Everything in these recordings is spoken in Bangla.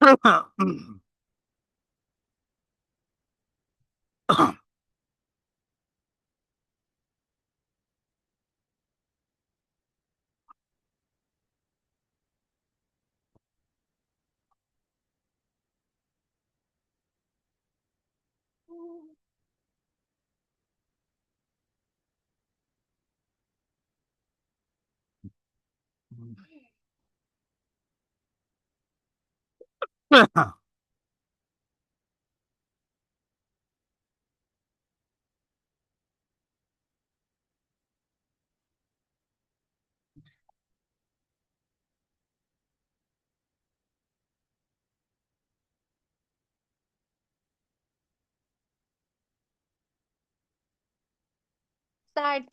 স্যার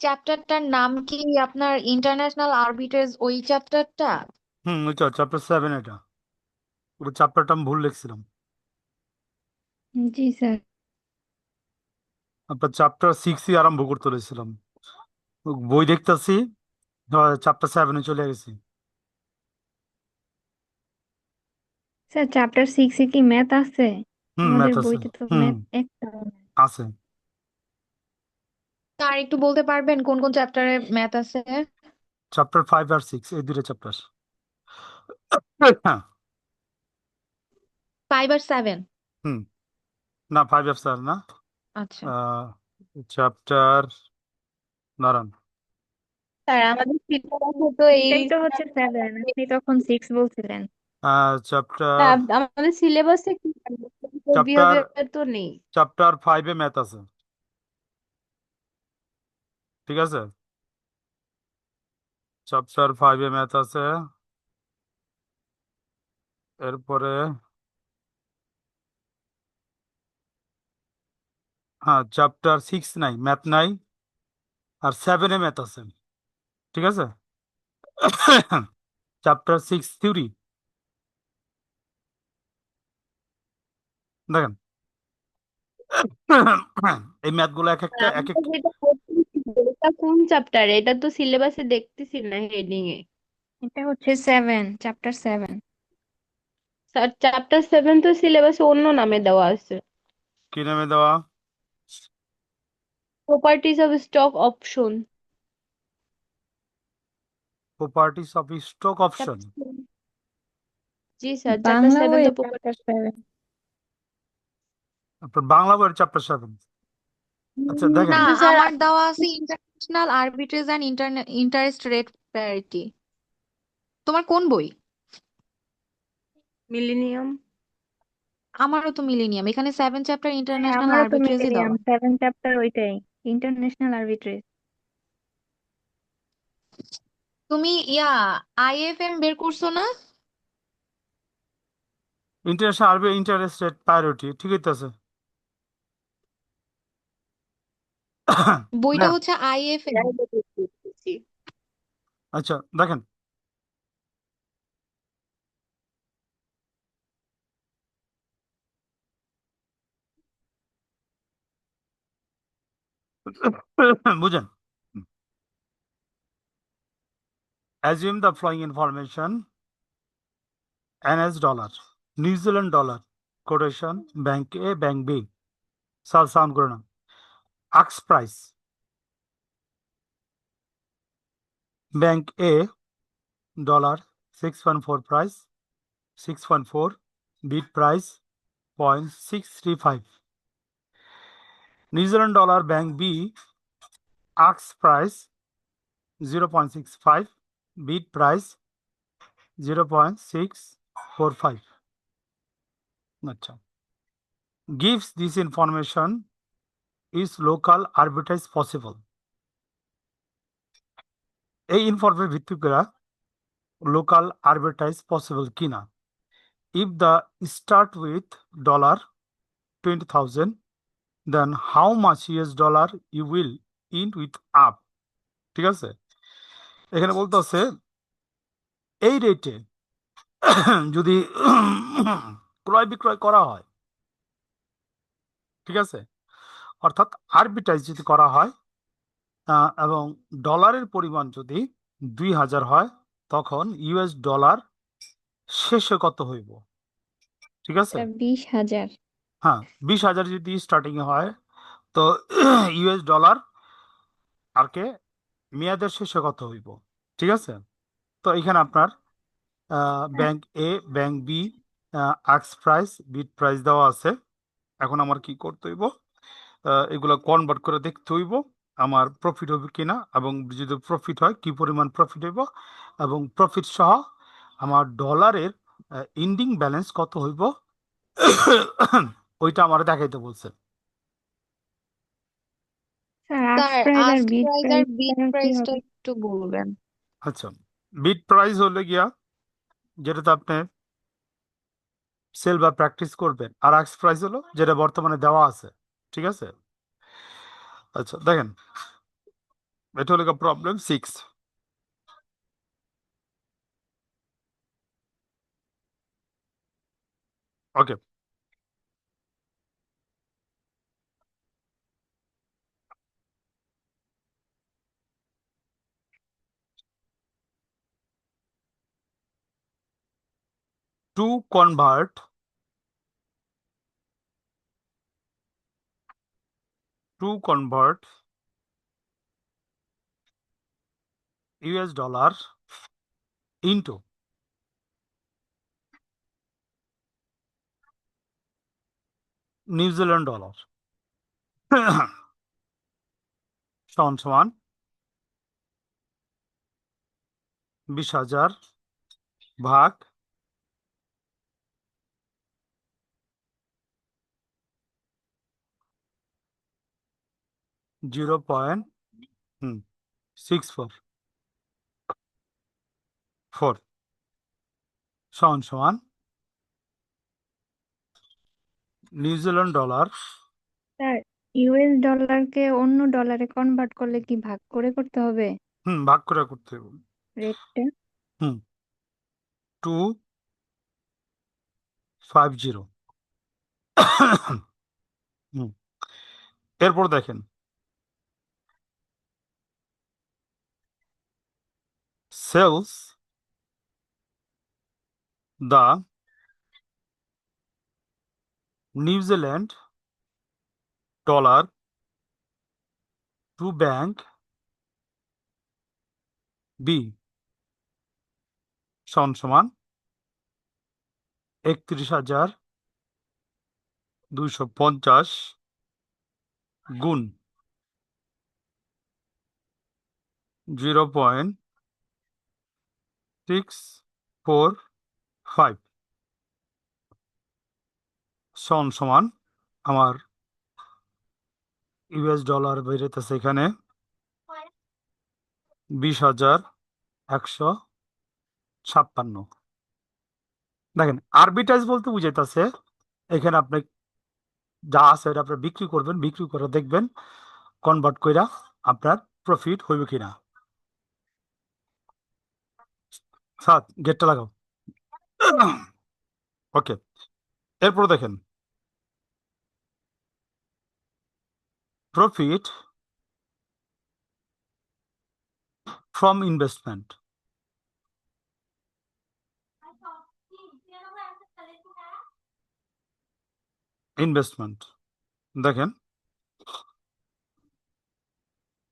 চ্যাপ্টারটার নাম কি আপনার ইন্টারন্যাশনাল আরবিট্রেজ ওই চ্যাপ্টারটা? ওইটা চ্যাপ্টার 7 এটা। ওটা চ্যাপ্টারটা আমি ভুল লিখছিলাম। জি স্যার। আপনার চ্যাপ্টার 6ই আরম্ভ করতে বলেছিলাম। বই দেখতেছি, চ্যাপ্টার 7-এ চলে গেছি। স্যার চ্যাপ্টার 6 এ কি ম্যাথ আছে? আমাদের ম্যাথ আছে। বইতে তো হুম ম্যাথ একটাও নেই। আছে। স্যার একটু বলতে পারবেন কোন কোন চ্যাপ্টারে ম্যাথ আছে? চ্যাপ্টার 5 আর 6 এই দুটো চ্যাপ্টার। হ্যাঁ। 5 আর 7? হুম। না, 5 আর 7 না। আচ্ছা। চ্যাপ্টার, দাঁড়ান। স্যার আমাদের সিলেবাসে তো এই এটাই তো হচ্ছে 7, আপনি তখন 6 বলছিলেন। চ্যাপ্টার আমাদের সিলেবাসে কি চ্যাপ্টার বিহেভিয়ার তো নেই। চ্যাপ্টার 5-এ ম্যাথ আছে। ঠিক আছে, চ্যাপ্টার 5-এ ম্যাথ আছে। এরপরে হ্যাঁ, চ্যাপ্টার 6 নাই, ম্যাথ নাই। আর 7-এ ম্যাথ আছে। ঠিক আছে। Chapter 6 theory. দেখেন, এই ম্যাথগুলো এক আর একটা এক আমরা একটা। যেটা পড়তেছি এটা কোন চ্যাপ্টারে? এটা তো সিলেবাসে দেখতেছি না হেডিং এ। এটা হচ্ছে 7, চ্যাপ্টার 7। স্যার চ্যাপ্টার 7 তো সিলেবাসে অন্য নামে দেওয়া আছে। কি নামে দেওয়া? Properties of stock option. Properties of stock option. G sir, chapter Bangla 7 বই তো প্রপার্টি। চ্যাপ্টার 7। আপনার বাংলা বইয়ের চ্যাপ্টার 7। আচ্ছা দেখেন, না, কিন্তু স্যার আমার দেওয়া আছে international arbitrage and interest rate parity. তোমার কোন বই? মিলেনিয়াম। আমারও তো মিলেনিয়াম, এখানে 7 চ্যাপ্টার হ্যাঁ, ইন্টারন্যাশনাল আমারও তো আরবিট্রেজই মিলেনিয়াম দেওয়া। 7 চ্যাপ্টার, ওইটাই ইন্টারন্যাশনাল আরবিট্রেজ। তুমি আইএফএম বের করছো না? ইন্টারন্যাশনাল আরবি ইন্টারেস্ট রেট প্রায়োরিটি ঠিকই তো আছে। বইটা না, হচ্ছে আইএফএম। আচ্ছা দেখেন, বুঝেন, assume the following information. NS dollar, New Zealand dollar, quotation, bank A, bank B. Sal sound করে না। Ask price, bank A, dollar 614 price, 614, bid price 0.635. New Zealand dollar, bank B, ask price 0.65, bid price 0.645. আচ্ছা, gives this information, is local arbitrage possible? এই ইনফরমেশন ভিত্তি করে লোকাল আরবিট্রাইজ পসিবল কিনা। If the start with dollar 20,000, then how much US dollar you will end with up. ঠিক আছে, এখানে বলতে আছে এই রেটে যদি ক্রয় বিক্রয় করা হয়, ঠিক আছে, অর্থাৎ আরবিট্রাইজ যদি করা হয়, এবং ডলারের পরিমাণ যদি 2,000 হয়, তখন ইউএস ডলার শেষে কত হইব। ঠিক আছে? স্যার 20,000। হ্যাঁ, 20,000 যদি স্টার্টিং এ হয় তো ইউএস ডলার আর কে মেয়াদের শেষে কত হইব, ঠিক আছে? তো এখানে আপনার ব্যাংক এ, ব্যাংক বি, আক্স প্রাইস, বিড প্রাইস দেওয়া আছে। এখন আমার কি করতে হইব, এগুলো কনভার্ট করে দেখতে হইব আমার প্রফিট হবে কিনা, এবং যদি প্রফিট হয় কি পরিমাণ প্রফিট হইব, এবং প্রফিট সহ আমার ডলারের এন্ডিং ব্যালেন্স কত হইব ওইটা আমার দেখাইতে বলছে। স্যার আক্স স্যার প্রাইস আর আস্ক বিড প্রাইস আর বিড প্রাইসটা কি প্রাইসটা হবে? একটু বলবেন। আচ্ছা, বিড প্রাইস হলে গিয়া যেটাতে আপনি সেল বা প্র্যাকটিস করবেন, আর আক্স প্রাইস হলো যেটা বর্তমানে দেওয়া আছে, ঠিক আছে? আচ্ছা দেখেন, এটা হলো problem 6। Okay, to convert US dollar into New Zealand dollar সমান সমান 20,000 ভাগ 0.644 সমান সমান নিউজিল্যান্ড ডলার। স্যার ইউএস ডলারকে অন্য ডলারে কনভার্ট করলে কি ভাগ করে করতে হবে ভাগ করে করতে হবে। রেটটা? হুম 250 হুম এরপর দেখেন, sells the New Zealand dollar to bank B সমান সমান 31,250 গুণ 0.645 সমান সমান আমার ইউএস ডলার বেরোতেছে এখানে 20,156। দেখেন আরবিটাইজ বলতে বুঝাইতেছে এখানে আপনি যা আছে এটা আপনি বিক্রি করবেন, বিক্রি করে দেখবেন কনভার্ট কইরা আপনার প্রফিট হইবে কিনা। স্যার গেটটা লাগাও। ওকে, এরপর দেখেন প্রফিট ফ্রম ইনভেস্টমেন্ট। ইনভেস্টমেন্ট দেখেন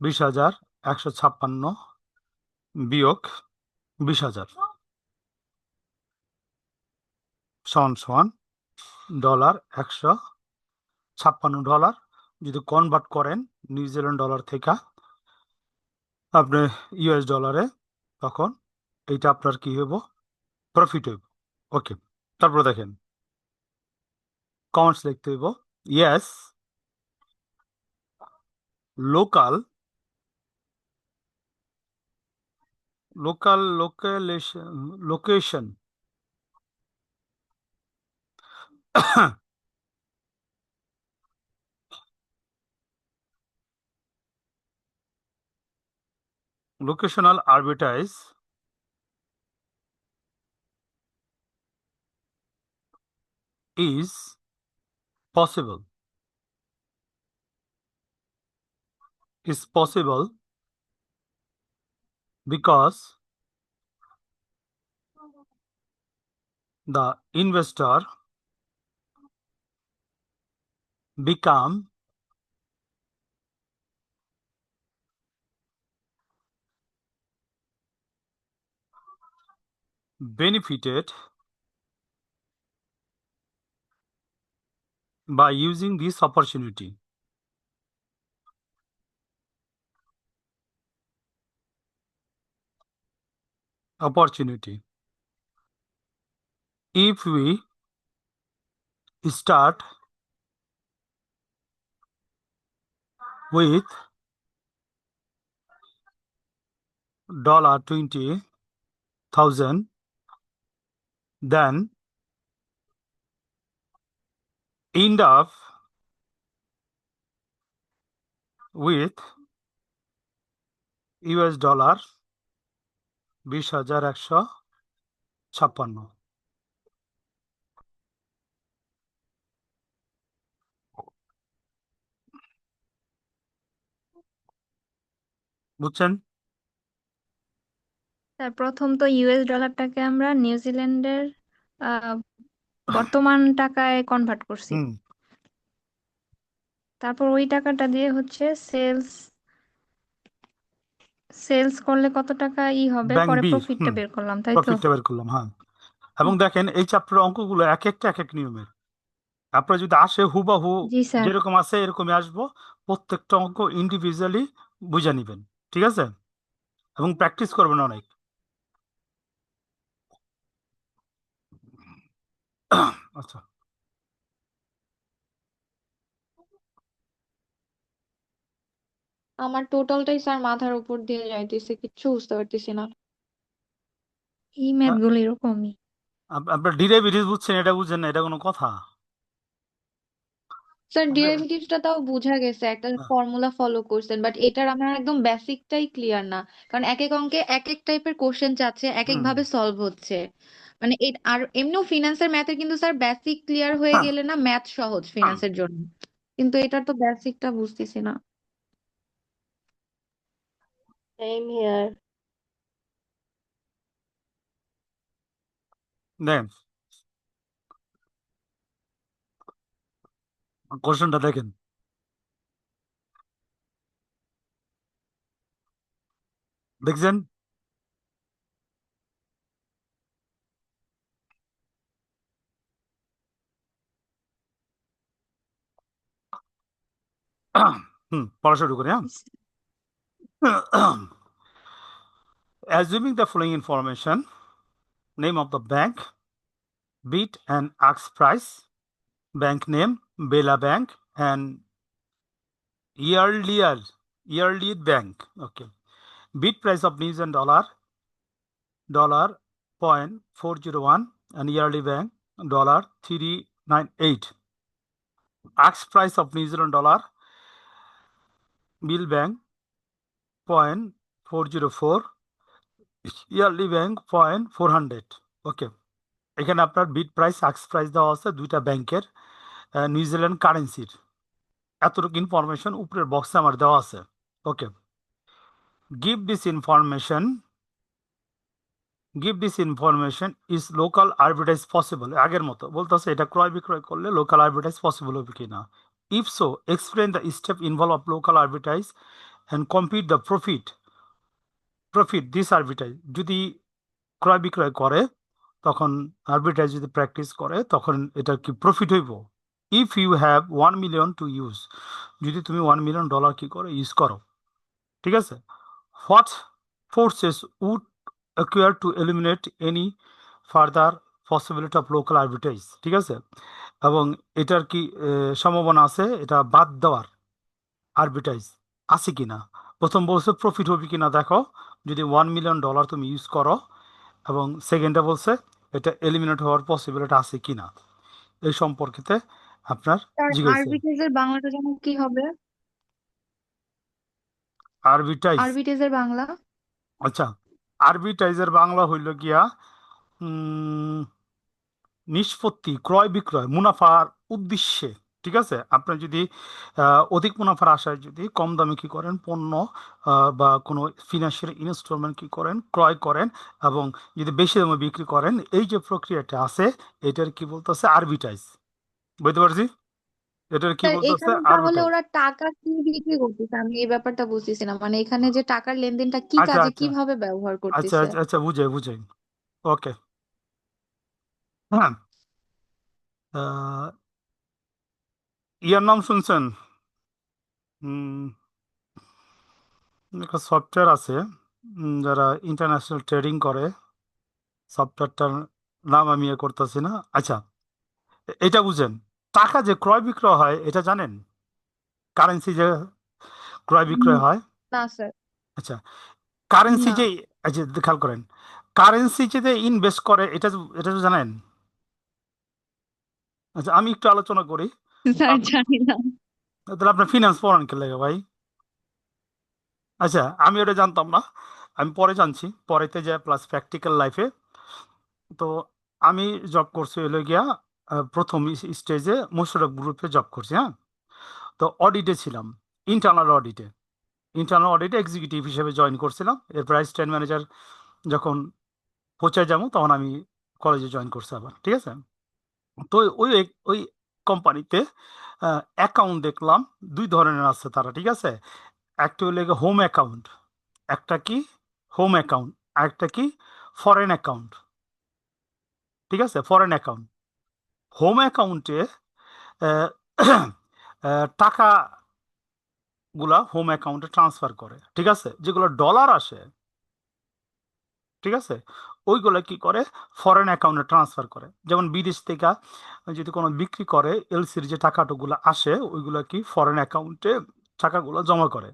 20,156 বিয়োগ 20,000 সমান সমান $156। যদি কনভার্ট করেন নিউজিল্যান্ড ডলার থেকে আপনি ইউএস ডলারে, তখন এইটা আপনার কি হইব, প্রফিট হইব। ওকে, তারপর দেখেন কমেন্টস লিখতে হইব, yes local location locational arbitrage is possible because the investor become benefited by using this opportunity. If we start with $20,000, then end up with US dollar 20,156। বুঝছেন? স্যার প্রথম তো ইউএস ডলারটাকে আমরা নিউজিল্যান্ডের আহ, বর্তমান টাকায় কনভার্ট করছি, হুম তারপর ওই টাকাটা দিয়ে হচ্ছে সেলস সেলস করলে কত টাকা হবে, ব্যাংক পরে বি প্রফিটটা বের করলাম, তাই তো? প্রফিটটা বের করলাম, হ্যাঁ। এবং দেখেন এই চ্যাপ্টারের অঙ্কগুলো এক একটা এক এক নিয়মের। আপনার যদি আসে হুবাহু জি স্যার। যেরকম আছে এরকমই আসবো, প্রত্যেকটা অঙ্ক ইন্ডিভিজুয়ালি বুঝে নিবেন, ঠিক আছে? এবং প্র্যাকটিস করবেন অনেক। আচ্ছা, আমার টোটালটাই স্যার মাথার উপর দিয়ে যাইতেছে, কিচ্ছু বুঝতে পারতেছি না। এই ম্যাথ গুলো এরকমই। আপনার ডিরাইভেটিভ বুঝছেন, এটা বুঝছেন না, এটা কোনো কথা? স্যার আপনার ডেরিভেটিভসটা তাও বোঝা গেছে, একটা হ্যাঁ, ফর্মুলা ফলো করছেন, বাট এটার আমার একদম বেসিকটাই ক্লিয়ার না। কারণ এক এক অঙ্কে এক এক টাইপের কোশ্চেন চাচ্ছে, এক এক হুম ভাবে সলভ হচ্ছে। মানে আর এমনিও ফিনান্সের ম্যাথের কিন্তু স্যার বেসিক ক্লিয়ার হয়ে গেলে না ম্যাথ সহজ ফিনান্সের জন্য, কিন্তু এটার তো বেসিকটা বুঝতেছি না। Same here. দেন কোশ্চেনটা দেখেন। দেখছেন? পড়া শুরু করি, হ্যাঁ। Assuming the following information: name of the bank, bid and ask price, bank name Bela Bank, and yearly bank. Okay. Bid price of New Zealand dollar 0.401, and yearly bank dollar 398. Ask price of New Zealand dollar bill bank 0.404, yearly bank 0.400. ওকে, এখানে আপনার বিড প্রাইস আক্স প্রাইস দেওয়া আছে দুইটা ব্যাংকের নিউজিল্যান্ড কারেন্সির। এতটুকু ইনফরমেশন উপরের বক্সে আমার দেওয়া আছে। Okay, give this information is local arbitrage possible. আগের মতো বলতেছে এটা ক্রয় বিক্রয় করলে লোকাল আরবিটাইজ পসিবল হবে কিনা। If so explain the step involve of local arbitrage and compete the profit this arbitrage. যদি ক্রয় বিক্রয় করে তখন আরবিট্রাজ যদি প্র্যাকটিস করে তখন এটা কি প্রফিট হইব। If you have 1 million to use, যদি তুমি $1 মিলিয়ন কি করো ইউজ করো, ঠিক আছে। What forces would acquire to eliminate any further possibility of local arbitrage, ঠিক আছে। এবং এটার কি সম্ভাবনা আছে এটা বাদ দেওয়ার, আরবিট্রাইজ আছে কিনা। প্রথম বলছে প্রফিট হবে কিনা দেখো যদি $1 মিলিয়ন তুমি ইউজ করো, এবং সেকেন্ডে বলছে এটা এলিমিনেট হওয়ার পসিবিলিটি আছে কিনা, এই সম্পর্কিতে আপনার স্যার জিজ্ঞাসা। আরবিট্রেজের বাংলাটা যেন কি হবে? আরবিটাইজ, আরবিট্রেজের বাংলা? আচ্ছা, আরবিটাইজের বাংলা হইল গিয়া উম, নিষ্পত্তি, ক্রয় বিক্রয় মুনাফার উদ্দেশ্যে, ঠিক আছে। আপনার যদি অধিক মুনাফার আশায় যদি কম দামে কি করেন পণ্য বা কোনো ফিনান্সিয়াল ইনস্টলমেন্ট কি করেন ক্রয় করেন, এবং যদি বেশি দামে বিক্রি করেন, এই যে প্রক্রিয়াটা আছে এটার কি বলতেছে আরবিটাইজ। বুঝতে পারছি? এটার কি স্যার বলতেছে? এখানে তাহলে আরবিটাইজ। ওরা টাকা কি বিক্রি করতেছে, আমি এই ব্যাপারটা বুঝতেছি না, মানে এখানে যে টাকার লেনদেনটা কি আচ্ছা কাজে আচ্ছা কিভাবে ব্যবহার আচ্ছা করতেছে? আচ্ছা আচ্ছা, বুঝাই বুঝাই। ওকে। হ্যাঁ, আহ, ইয়ার নাম শুনছেন? হুম, একটা সফটওয়্যার আছে, যারা ইন্টারন্যাশনাল ট্রেডিং করে। সফটওয়্যারটার নাম আমি ইয়ে করতেছি না। আচ্ছা, এটা বুঝেন, টাকা যে ক্রয় বিক্রয় হয় এটা জানেন? কারেন্সি যে ক্রয় উম, বিক্রয় হয়। না স্যার। আচ্ছা, কারেন্সি না যে, আচ্ছা খেয়াল করেন, কারেন্সি যে ইনভেস্ট করে এটা এটা তো জানেন? আচ্ছা, আমি একটু আলোচনা করি। স্যার, তারপর জানি না। তাহলে আপনার ফিনান্স পড়ান কে লাগে ভাই? আচ্ছা, আমি ওটা জানতাম না, আমি পরে জানছি, পরেতে যায় প্লাস প্র্যাকটিক্যাল লাইফে। তো আমি জব করছি হলো গিয়া প্রথম স্টেজে মোশাররফ গ্রুপে জব করছি। হ্যাঁ, তো অডিটে ছিলাম, ইন্টারনাল অডিটে। ইন্টারনাল অডিটে এক্সিকিউটিভ হিসেবে জয়েন করছিলাম। এরপর অ্যাসিস্ট্যান্ট ম্যানেজার যখন পৌঁছায় যাবো তখন আমি কলেজে জয়েন করছি আবার। ঠিক আছে, তো ওই ওই কোম্পানিতে অ্যাকাউন্ট দেখলাম দুই ধরনের আছে তারা। ঠিক আছে, একটা হলো হোম অ্যাকাউন্ট, একটা কি হোম অ্যাকাউন্ট, আর একটা কি ফরেন অ্যাকাউন্ট। ঠিক আছে, ফরেন অ্যাকাউন্ট। হোম অ্যাকাউন্টে টাকাগুলা হোম অ্যাকাউন্টে ট্রান্সফার করে। ঠিক আছে, যেগুলো ডলার আসে, ঠিক আছে, ওইগুলো কি করে ফরেন অ্যাকাউন্টে ট্রান্সফার করে। যেমন বিদেশ থেকে যদি কোনো বিক্রি করে, এলসির যে টাকাগুলো আসে ওইগুলো কি ফরেন অ্যাকাউন্টে টাকাগুলো জমা করে।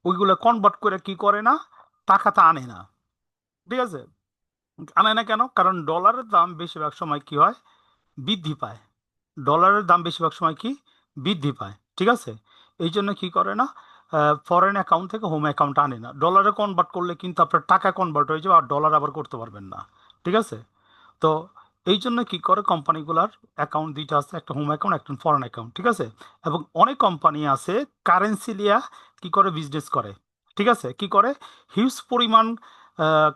ওইগুলো কনভার্ট করে কি করে না, টাকাটা আনে না। ঠিক আছে, আনে না কেন? কারণ ডলারের দাম বেশিরভাগ সময় কি হয়, বৃদ্ধি পায়। ডলারের দাম বেশিরভাগ সময় কি বৃদ্ধি পায়। ঠিক আছে, এই জন্য কি করে না, ফরেন অ্যাকাউন্ট থেকে হোম অ্যাকাউন্ট আনে না। ডলারে কনভার্ট করলে কিন্তু আপনার টাকা কনভার্ট হয়ে যাবে, আর ডলার আবার করতে পারবেন না। ঠিক আছে, তো এই জন্য কি করে কোম্পানিগুলার অ্যাকাউন্ট দুইটা আছে, একটা হোম অ্যাকাউন্ট একটা ফরেন অ্যাকাউন্ট। ঠিক আছে, এবং অনেক কোম্পানি আছে কারেন্সি লিয়া কি করে বিজনেস করে। ঠিক আছে, কি করে হিউজ পরিমাণ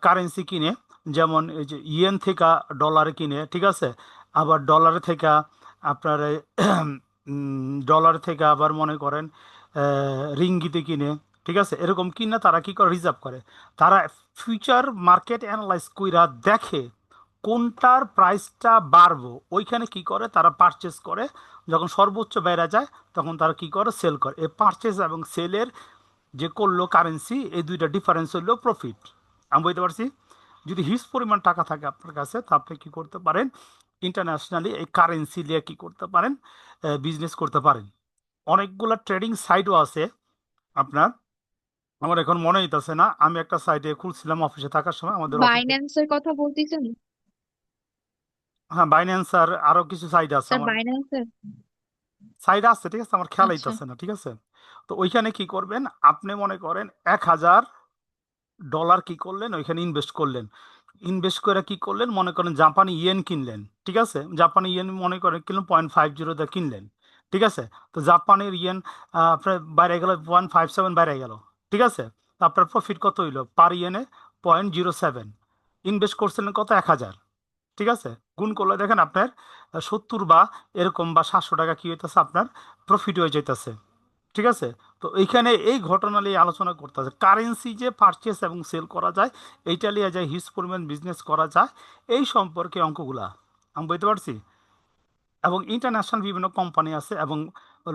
কারেন্সি কিনে, যেমন এই যে ইয়েন থেকে ডলারে কিনে। ঠিক আছে, আবার ডলারে থেকে আপনার ডলার থেকে আবার মনে করেন রিঙ্গিতে কিনে। ঠিক আছে, এরকম কিনে তারা কি করে রিজার্ভ করে। তারা ফিউচার মার্কেট অ্যানালাইজ কইরা দেখে কোনটার প্রাইসটা বাড়বো, ওইখানে কি করে তারা পারচেস করে। যখন সর্বোচ্চ বেড়ে যায় তখন তারা কি করে সেল করে। এই পারচেস এবং সেলের যে করলো কারেন্সি, এই দুইটা ডিফারেন্স হইলো প্রফিট। আমি বলতে পারছি, যদি হিউজ পরিমাণ টাকা থাকে আপনার কাছে তা আপনি কি করতে পারেন, ইন্টারন্যাশনালি এই কারেন্সি দিয়ে কি করতে পারেন, বিজনেস করতে পারেন। অনেকগুলো ট্রেডিং সাইটও আছে আপনার, আমার এখন মনে হইতেছে না। আমি একটা সাইটে খুলছিলাম অফিসে থাকার সময়, আমাদের অফিসে। বাইন্যান্সের কথা বলতেছেন? হ্যাঁ, বাইন্যান্স আর আরো কিছু সাইট আছে স্যার আমার, বাইন্যান্সের। সাইট আছে। ঠিক আছে, আমার খেয়াল আচ্ছা। হইতেছে না। ঠিক আছে, তো ওইখানে কি করবেন, আপনি মনে করেন 1,000 ডলার কি করলেন ওইখানে ইনভেস্ট করলেন। ইনভেস্ট করে কি করলেন, মনে করেন জাপানি ইয়েন কিনলেন। ঠিক আছে, জাপানি ইয়েন মনে করেন কিনলেন 0.50 কিনলেন। ঠিক আছে, তো জাপানের ইয়েন আপনার বাইরে গেল 1.57 বাইরে গেল। ঠিক আছে, তো আপনার প্রফিট কত হইলো পার ইয়েনে? 0.07। ইনভেস্ট করছিলেন কত? 1,000। ঠিক আছে, গুণ করলে দেখেন আপনার 70 বা এরকম বা 700 টাকা কি হইতেছে আপনার প্রফিট হয়ে যাইতেছে। ঠিক আছে, তো এইখানে এই ঘটনা নিয়ে আলোচনা করতে হবে, কারেন্সি যে পারচেস এবং সেল করা যায়, এইটা নিয়ে যায় হিউজ পরিমাণ বিজনেস করা যায়, এই সম্পর্কে অঙ্কগুলা আমি বলতে পারছি। এবং ইন্টারন্যাশনাল বিভিন্ন কোম্পানি আছে এবং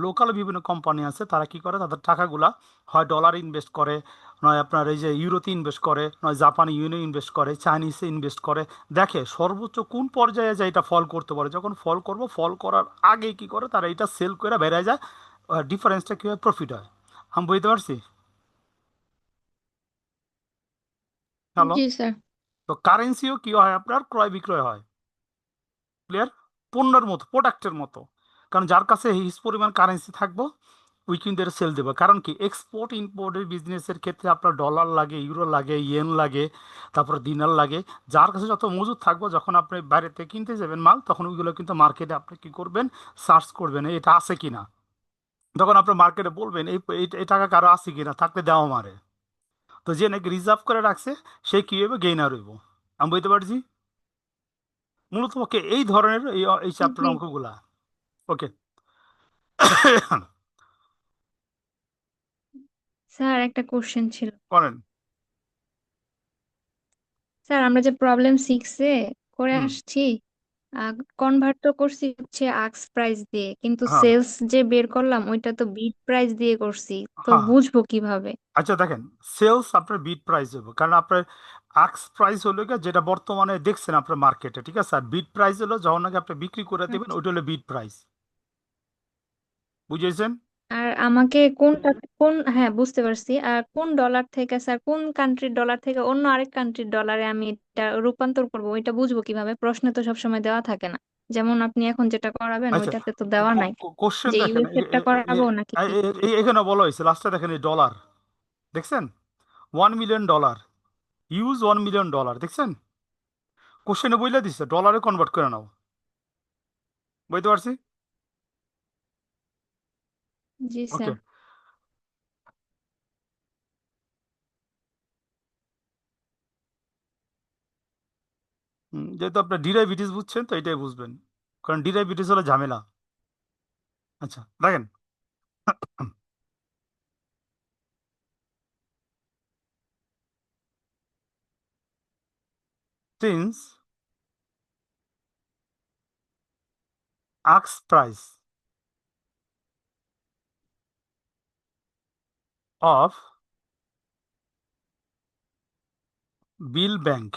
লোকাল বিভিন্ন কোম্পানি আছে, তারা কি করে তাদের টাকাগুলা হয় ডলার ইনভেস্ট করে, নয় আপনার এই যে ইউরোতে ইনভেস্ট করে, নয় জাপানি ইউনে ইনভেস্ট করে, চাইনিজে ইনভেস্ট করে। দেখে সর্বোচ্চ কোন পর্যায়ে যায় এটা ফল করতে পারে, যখন ফল করবো ফল করার আগে কি করে তারা এটা সেল করে বেড়ে যায়, ডিফারেন্সটা কী হয়, প্রফিট হয়। আমি বুঝতে পারছি। হ্যালো, জি স্যার। তো কারেন্সিও কি হয় আপনার ক্রয় বিক্রয় হয়। ক্লিয়ার? পণ্যের মতো, প্রোডাক্টের মতো। কারণ যার কাছে হিউজ পরিমাণ কারেন্সি থাকবো ওই কিন্তু এটা সেল দেবে। কারণ কি এক্সপোর্ট ইম্পোর্টের বিজনেসের ক্ষেত্রে আপনার ডলার লাগে, ইউরো লাগে, ইয়েন লাগে, তারপর দিনার লাগে। যার কাছে যত মজুদ থাকবো, যখন আপনি বাইরে থেকে কিনতে যাবেন মাল, তখন ওইগুলো কিন্তু মার্কেটে আপনি কি করবেন, সার্চ করবেন এটা আছে কিনা। তখন আপনি মার্কেটে বলবেন এই টাকা কারো আছে কিনা, থাকলে দেওয়া মারে। তো যে নাকি রিজার্ভ করে রাখছে সে কি হবে, গেইনার হইব। আমি বুঝতে পারছি। মূলত ওকে এই ধরনের এই চ্যাপ্টার জি। অঙ্কগুলা। ওকে, স্যার একটা কোশ্চেন ছিল। করেন। স্যার আমরা যে প্রবলেম 6 করে হুম। আসছি, কনভার্ট তো করছি হচ্ছে আক্স প্রাইস দিয়ে, কিন্তু হ্যাঁ সেলস যে বের করলাম ওইটা তো বিড প্রাইস দিয়ে করছি, তো হ্যাঁ বুঝবো কিভাবে? আচ্ছা দেখেন, সেলস আপনার বিট প্রাইস হবে, কারণ আপনার আক্স প্রাইস হলো গিয়ে যেটা বর্তমানে দেখছেন আপনার মার্কেটে, ঠিক আছে? আর বিট প্রাইস হলো যখন নাকি আপনি বিক্রি করে দেবেন, আচ্ছা। ওইটা হলো বিট প্রাইস। বুঝেছেন? আর আমাকে হ্যাঁ বুঝতে পারছি। আর কোন ডলার থেকে স্যার, কোন কান্ট্রির ডলার থেকে অন্য আরেক কান্ট্রির ডলারে আমি এটা রূপান্তর করবো, ওইটা বুঝবো কিভাবে? প্রশ্নে তো সবসময় দেওয়া থাকে না। যেমন আপনি এখন যেটা করাবেন আচ্ছা, ওইটাতে তো দেওয়া নাই কোশ্চেন যে দেখেন, ইউএস এরটা করাবো নাকি কি। এখানে বলা হয়েছে লাস্টে দেখেন এই ডলার, দেখছেন? $1 মিলিয়ন, ইউজ $1 মিলিয়ন, দেখছেন? কোশ্চেনে বইলে দিচ্ছে ডলারে কনভার্ট করে নাও। বুঝতে পারছি? জি ওকে। স্যার। যেহেতু আপনার ডিরাইভিটিস বুঝছেন, তো এটাই বুঝবেন, কারণ ডিরাইভিটিস হলো ঝামেলা। আচ্ছা দেখেন, since ask price of bill bank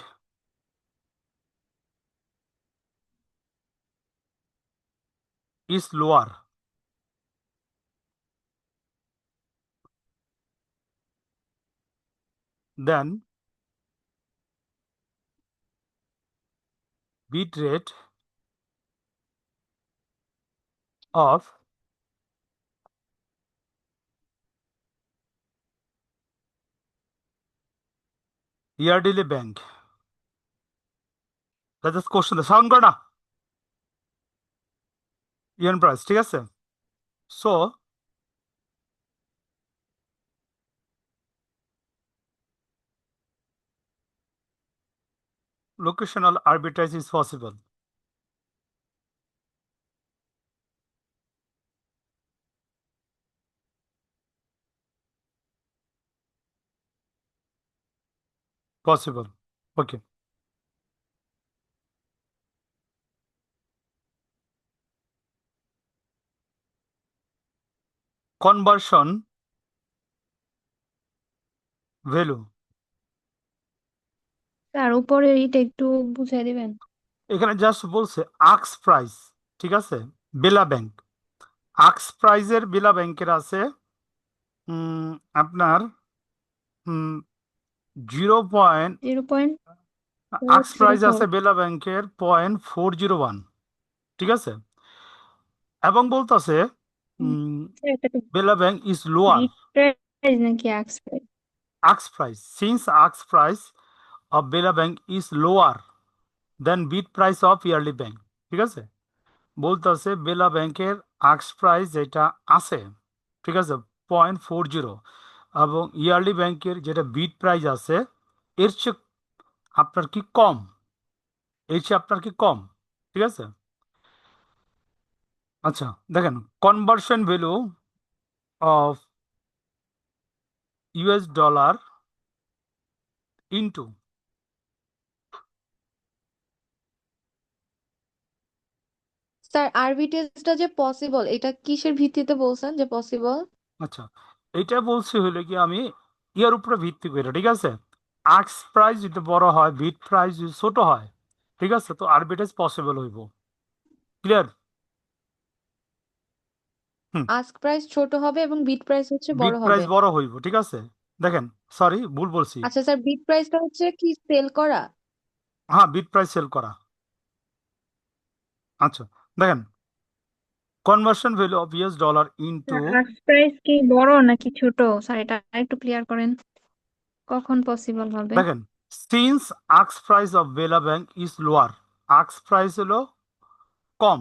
is lower than bit rate of Yardley Bank. That is question. Sound করে না ইয়ান প্রাইস, ঠিক আছে? So locational arbitrage is possible. Possible. Okay. Conversion value. Sir উপরে এটা একটু বুঝাই দিবেন? এখানে জাস্ট বলছে আক্স প্রাইস, ঠিক আছে? বেলা ব্যাংক, আক্স প্রাইজের বেলা ব্যাংকের আছে আপনার 0. 0.401। আক্স প্রাইস আছে বেলা ব্যাংকের 0.401, ঠিক আছে? এবং বলতেছে Bela bank is lower bid price নাকি আক্স প্রাইস? আক্স প্রাইস, সিন্স আক্স price of Bela bank is lower than bid price of yearly bank, ঠিক আছে? বলতেছে বেলা ব্যাংকের আক্স প্রাইস যেটা আছে, ঠিক আছে, 0.40, এবং ইয়ারলি ব্যাংকের যেটা বিট প্রাইস আছে এর চেয়ে আপনার কি কম, এর চেয়ে আপনার কি কম, ঠিক আছে? আচ্ছা দেখেন, conversion value of US dollar into, sir আরবিট্রেজটা যে পসিবল, এটা কিসের ভিত্তিতে বলছেন যে পসিবল? আচ্ছা এটা বলছি হলে কি আমি ইয়ার উপরে ভিত্তি করে, ঠিক আছে? আক্স প্রাইস যদি বড় হয়, বিট প্রাইস যদি ছোট হয়, ঠিক আছে, তো আরবিট্রেজ পসিবল হইব। ক্লিয়ার? হুম। আস্ক প্রাইস ছোট হবে এবং বিড প্রাইস হচ্ছে বিট বড় প্রাইস হবে। বড় হইব, ঠিক আছে? দেখেন, সরি ভুল বলছি। আচ্ছা স্যার, বিড প্রাইসটা হচ্ছে কি সেল করা? হ্যাঁ, বিট প্রাইস সেল করা। আচ্ছা দেখেন, conversion value of US dollar into, আক্স প্রাইস কি বড় নাকি ছোট স্যার, এটা একটু ক্লিয়ার করেন, কখন পসিবল হবে? দেখেন, সিন্স আক্স price of Bela bank is lower, আক্স প্রাইস হলো কম,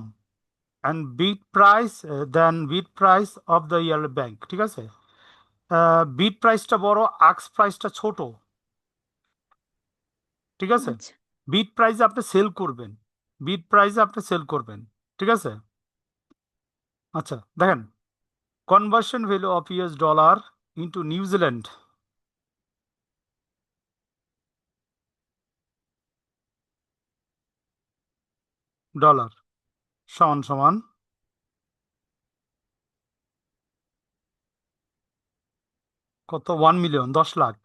and bid price than bid price of the yearly bank, ঠিক আছে? বিট প্রাইসটা বড়, আক্স প্রাইসটা ছোট, ঠিক আছে? আচ্ছা। বিট প্রাইসে আপনি সেল করবেন, বিট প্রাইসে আপনি সেল করবেন, ঠিক আছে? আচ্ছা দেখেন, conversion value of US dollar into New Zealand dollar সমান সমান কত? 1 মিলিয়ন, 10 লাখ।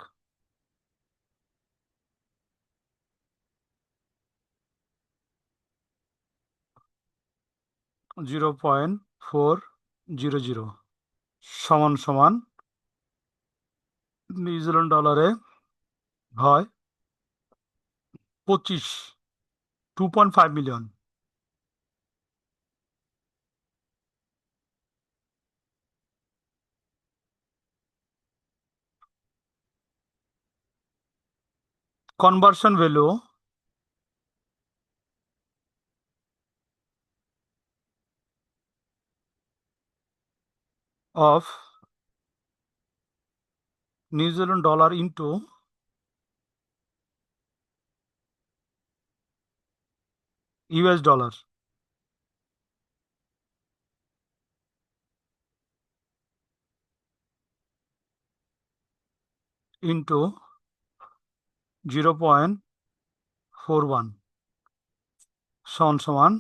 $0.400 সমান সমান নিউজিল্যান্ড ডলারে হয় 2.5 million. Conversion value of New Zealand dollar into US dollar into 0.41 সমান সমান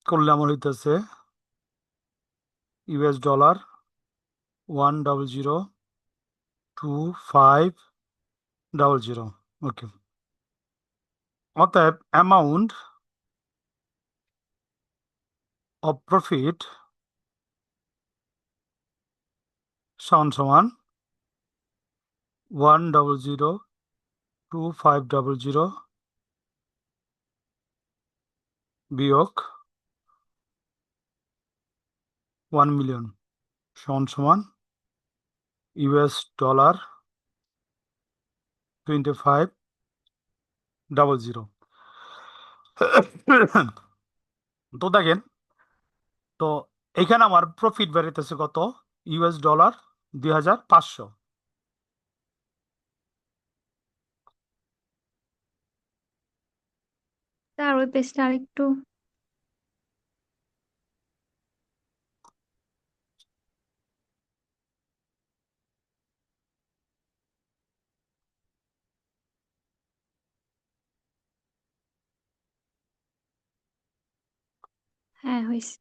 করলে আমার হইতেছে ইউএস ডলার 1002500। ওকে, অতএব অ্যামাউন্ট অফ প্রফিট সমান সমান 1002500 বিয়োগ 1 মিলিয়ন সমান সমান ইউএস ডলার 2500। তো দেখেন, তো এখানে আমার প্রফিট বেরিতেছে কত? US dollar 2500। স্যার ওই পেজটা আরেকটু। হ্যাঁ হয়েছে।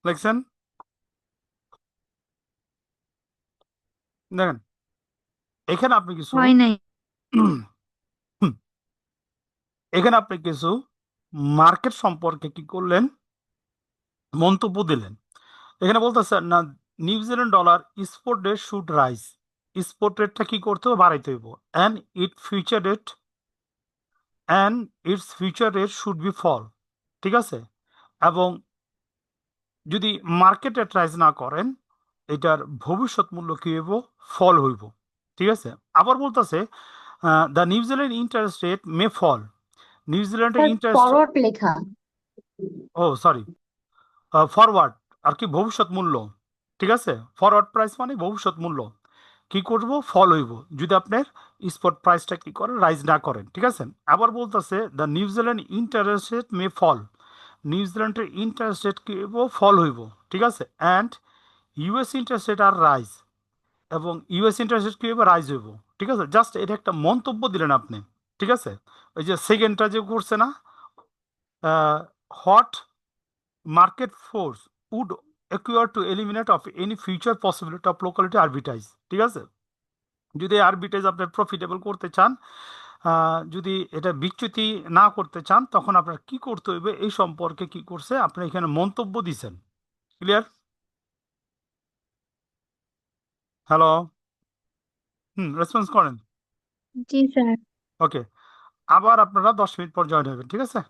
দেখছেন? দেখেন, এখানে আপনি কিছু হয় নাই। হুম, এখানে আপনি কিছু মার্কেট সম্পর্কে কি করলেন? মন্তব্য দিলেন। এখানে বলতেছে না, New Zealand dollar spot rate should rise. Spot রেটটা কি করতে হবে? বাড়াইতে হইব। And it future rate and it's future rate should be fall, ঠিক আছে? এবং যদি মার্কেটে ট্রাইজ না করেন, এটার ভবিষ্যৎ মূল্য কি হইব? ফল হইব, ঠিক আছে? আবার বলতেছে the New Zealand interest rate may fall. নিউজিল্যান্ডের স্যার ইন্টারেস্ট, ফরওয়ার্ড লেখা। ও সরি, ফরওয়ার্ড আর কি ভবিষ্যৎ মূল্য, ঠিক আছে? ফরওয়ার্ড প্রাইস মানে ভবিষ্যৎ মূল্য কি করব? ফল হইব, যদি আপনার স্পট প্রাইসটা কি করেন? রাইজ না করেন, ঠিক আছে? আবার বলতেছে the New Zealand interest rate may fall. নিউজিল্যান্ডের ইন্টারেস্ট রেট কি হইব? ফল হইব, ঠিক আছে? অ্যান্ড ইউএস ইন্টারেস্ট রেট আর রাইজ, এবং ইউএস ইন্টারেস্ট রেট কি হইব? রাইজ হইব, ঠিক আছে? জাস্ট এটা একটা মন্তব্য দিলেন আপনি, ঠিক আছে? ওই যে সেকেন্ডটা যে করছে না, what market force would acquire to eliminate of any future possibility of locality arbitrage, ঠিক আছে? যদি আরবিট্রেজ আপনি প্রফিটেবল করতে চান, যদি এটা বিচ্যুতি না করতে চান, তখন আপনার কি করতে হইবে এই সম্পর্কে কি করছে আপনি এখানে মন্তব্য দিছেন। ক্লিয়ার? হ্যালো, রেসপন্স করেন। জি স্যার। ওকে, আবার আপনারা 10 মিনিট পর জয়েন হবেন, ঠিক আছে?